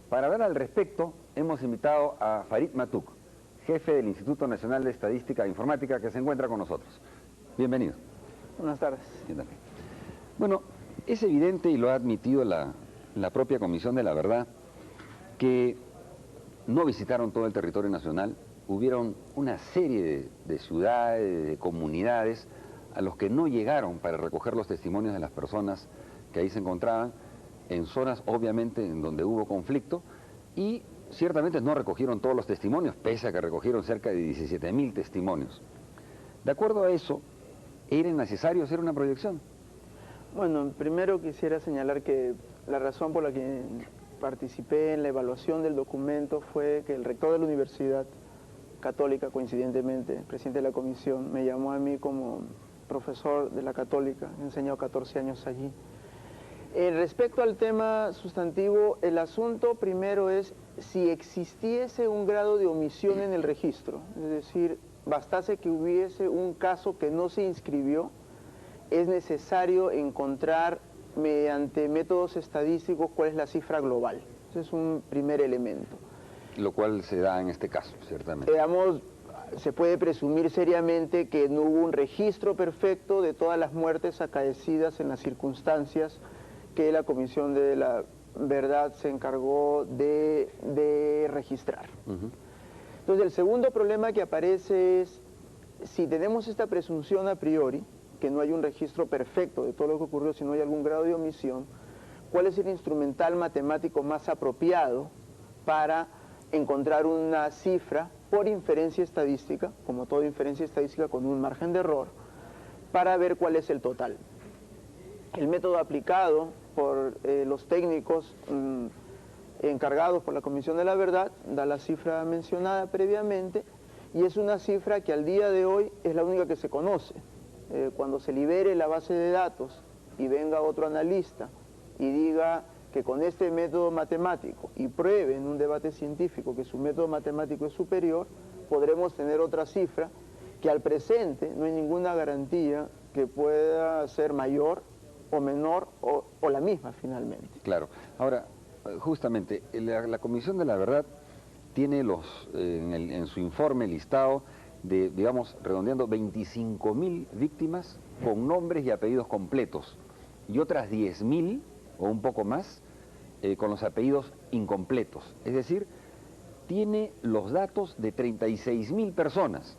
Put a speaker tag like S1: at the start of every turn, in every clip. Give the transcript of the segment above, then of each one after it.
S1: Para hablar al respecto, hemos invitado a Farid Matuk, jefe del Instituto Nacional de Estadística e Informática, que se encuentra con nosotros. Bienvenido.
S2: Buenas tardes.
S1: Bueno, es evidente, y lo ha admitido la propia Comisión de la Verdad, que no visitaron todo el territorio nacional. Hubieron una serie de ciudades, de comunidades, a los que no llegaron para recoger los testimonios de las personas que ahí se encontraban, en zonas obviamente en donde hubo conflicto, y ciertamente no recogieron todos los testimonios, pese a que recogieron cerca de 17.000 testimonios. De acuerdo a eso, ¿era necesario hacer una proyección?
S2: Bueno, primero quisiera señalar que la razón por la que participé en la evaluación del documento fue que el rector de la Universidad Católica, coincidentemente, el presidente de la comisión, me llamó a mí como profesor de la Católica, he enseñado 14 años allí. Respecto al tema sustantivo, el asunto primero es si existiese un grado de omisión en el registro, es decir, bastase que hubiese un caso que no se inscribió, es necesario encontrar mediante métodos estadísticos cuál es la cifra global. Ese es un primer elemento.
S1: Lo cual se da en este caso, ciertamente.
S2: Digamos, se puede presumir seriamente que no hubo un registro perfecto de todas las muertes acaecidas en las circunstancias que la Comisión de la Verdad se encargó de registrar. Entonces, el segundo problema que aparece es, si tenemos esta presunción a priori, que no hay un registro perfecto de todo lo que ocurrió, si no hay algún grado de omisión, ¿cuál es el instrumental matemático más apropiado para encontrar una cifra por inferencia estadística, como toda inferencia estadística con un margen de error, para ver cuál es el total? El método aplicado por los técnicos encargados por la Comisión de la Verdad da la cifra mencionada previamente, y es una cifra que al día de hoy es la única que se conoce. Cuando se libere la base de datos y venga otro analista y diga que con este método matemático, y pruebe en un debate científico que su método matemático es superior, podremos tener otra cifra que al presente no hay ninguna garantía que pueda ser mayor o menor o la misma finalmente.
S1: Claro. Ahora, justamente, la Comisión de la Verdad tiene en su informe listado de, digamos, redondeando 25.000 víctimas con nombres y apellidos completos, y otras 10.000 o un poco más con los apellidos incompletos. Es decir, tiene los datos de 36.000 personas.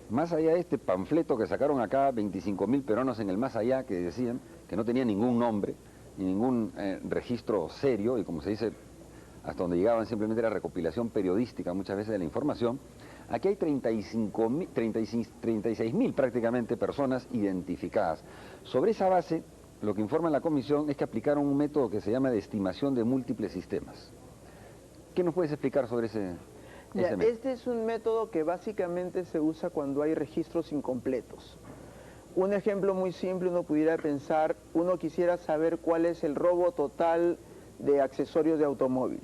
S1: Más allá de este panfleto que sacaron acá, 25.000 peruanos en el más allá, que decían que no tenía ningún nombre, ni ningún registro serio, y como se dice, hasta donde llegaban simplemente era recopilación periodística muchas veces de la información. Aquí hay 36.000 prácticamente personas identificadas. Sobre esa base, lo que informa la comisión es que aplicaron un método que se llama de estimación de múltiples sistemas. ¿Qué nos puedes explicar sobre ese método?
S2: Este es un método que básicamente se usa cuando hay registros incompletos. Un ejemplo muy simple, uno pudiera pensar, uno quisiera saber cuál es el robo total de accesorios de automóvil.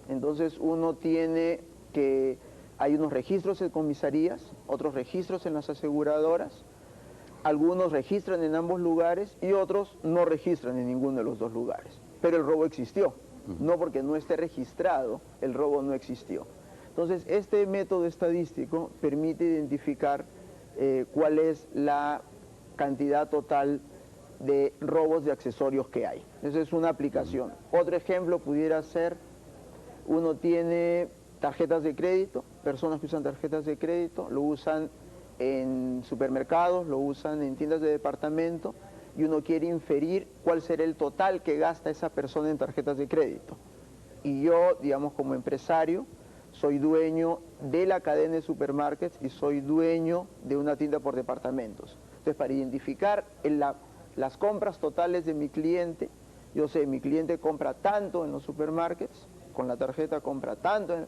S2: Entonces uno tiene que, hay unos registros en comisarías, otros registros en las aseguradoras, algunos registran en ambos lugares y otros no registran en ninguno de los dos lugares. Pero el robo existió, no porque no esté registrado, el robo no existió. Entonces este método estadístico permite identificar cuál es la cantidad total de robos de accesorios que hay. Esa es una aplicación. Otro ejemplo pudiera ser, uno tiene tarjetas de crédito, personas que usan tarjetas de crédito, lo usan en supermercados, lo usan en tiendas de departamento, y uno quiere inferir cuál será el total que gasta esa persona en tarjetas de crédito. Y yo, digamos, como empresario, soy dueño de la cadena de supermarkets y soy dueño de una tienda por departamentos. Entonces, para identificar las compras totales de mi cliente, yo sé, mi cliente compra tanto en los supermarkets, con la tarjeta compra tanto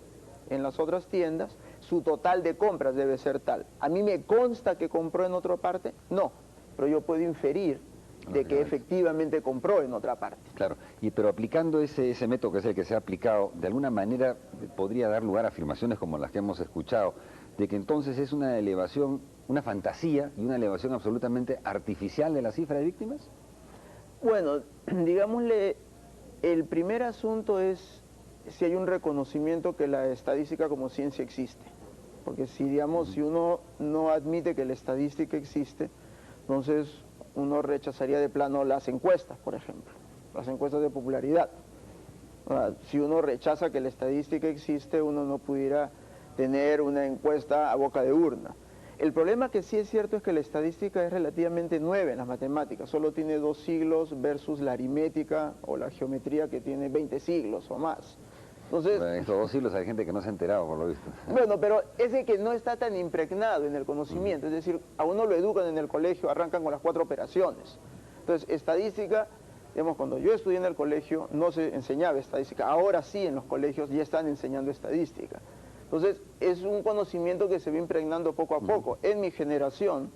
S2: en las otras tiendas, su total de compras debe ser tal. ¿A mí me consta que compró en otra parte? No, pero yo puedo inferir de que efectivamente compró en otra parte.
S1: Claro, pero aplicando ese método que es el que se ha aplicado, de alguna manera podría dar lugar a afirmaciones como las que hemos escuchado, de que entonces es una elevación, una fantasía y una elevación absolutamente artificial de la cifra de víctimas.
S2: Bueno, digámosle, el primer asunto es sí hay un reconocimiento que la estadística como ciencia existe. Porque si, digamos, si uno no admite que la estadística existe, entonces uno rechazaría de plano las encuestas, por ejemplo, las encuestas de popularidad. Si uno rechaza que la estadística existe, uno no pudiera tener una encuesta a boca de urna. El problema que sí es cierto es que la estadística es relativamente nueva en las matemáticas, solo tiene 2 siglos versus la aritmética o la geometría que tiene 20 siglos o más. Entonces,
S1: en estos 2 siglos hay gente que no se ha enterado, por lo visto.
S2: Bueno, pero ese que no está tan impregnado en el conocimiento, es decir, a uno lo educan en el colegio, arrancan con las 4 operaciones. Entonces, estadística, digamos, cuando yo estudié en el colegio no se enseñaba estadística, ahora sí en los colegios ya están enseñando estadística. Entonces, es un conocimiento que se va impregnando poco a poco. En mi generación,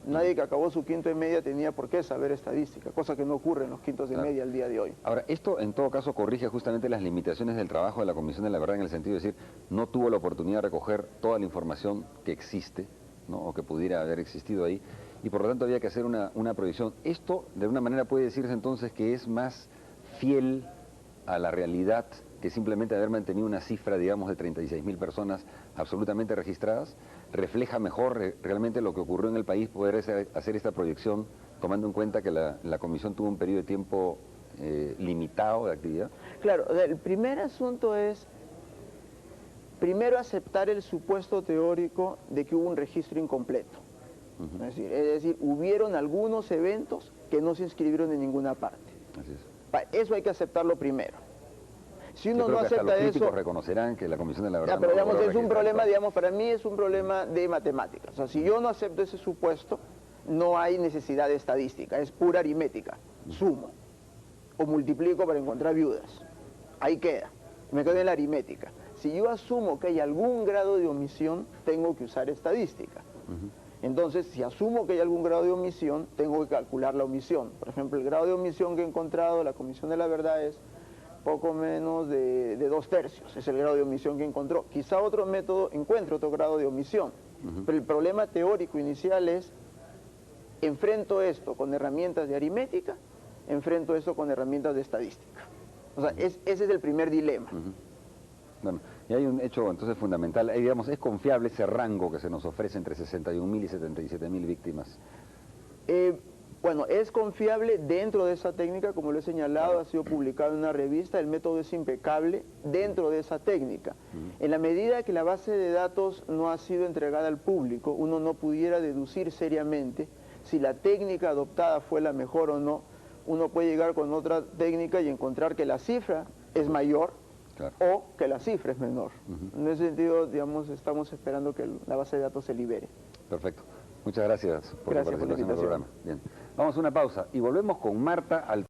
S2: nadie que acabó su quinto de media tenía por qué saber estadística, cosa que no ocurre en los quintos de media al día de hoy.
S1: Ahora, esto en todo caso corrige justamente las limitaciones del trabajo de la Comisión de la Verdad, en el sentido de decir, no tuvo la oportunidad de recoger toda la información que existe, ¿no? O que pudiera haber existido ahí, y por lo tanto había que hacer una proyección. Esto, de alguna manera, puede decirse entonces que es más fiel a la realidad que simplemente haber mantenido una cifra, digamos, de 36.000 personas absolutamente registradas, refleja mejor realmente lo que ocurrió en el país, poder hacer esta proyección, tomando en cuenta que la comisión tuvo un periodo de tiempo limitado de actividad.
S2: Claro, el primer asunto es, primero aceptar el supuesto teórico de que hubo un registro incompleto. Es decir, hubieron algunos eventos que no se inscribieron en ninguna parte.
S1: Así es.
S2: Eso hay que aceptarlo primero. Si uno no acepta
S1: los críticos
S2: eso,
S1: reconocerán que la Comisión de la Verdad...
S2: pero
S1: no
S2: digamos, es un problema,
S1: todo.
S2: digamos, para mí es un problema de matemáticas. O sea, si yo no acepto ese supuesto, no hay necesidad de estadística, es pura aritmética. Sumo o multiplico para encontrar viudas. Ahí queda, me quedo en la aritmética. Si yo asumo que hay algún grado de omisión, tengo que usar estadística. Entonces, si asumo que hay algún grado de omisión, tengo que calcular la omisión. Por ejemplo, el grado de omisión que he encontrado, la Comisión de la Verdad, es poco menos de 2/3, es el grado de omisión que encontró. Quizá otro método encuentre otro grado de omisión, pero el problema teórico inicial es, enfrento esto con herramientas de aritmética, enfrento esto con herramientas de estadística. O sea, ese es el primer dilema.
S1: Bueno, y hay un hecho entonces fundamental, digamos, es confiable ese rango que se nos ofrece entre 61.000 y 77.000 víctimas.
S2: Bueno, es confiable dentro de esa técnica, como lo he señalado, ha sido publicado en una revista, el método es impecable dentro de esa técnica. En la medida que la base de datos no ha sido entregada al público, uno no pudiera deducir seriamente si la técnica adoptada fue la mejor o no. Uno puede llegar con otra técnica y encontrar que la cifra es mayor, claro, o que la cifra es menor. En ese sentido, digamos, estamos esperando que la base de datos se libere.
S1: Perfecto. Muchas gracias por su participación en el programa. Bien. Vamos a una pausa y volvemos con Marta al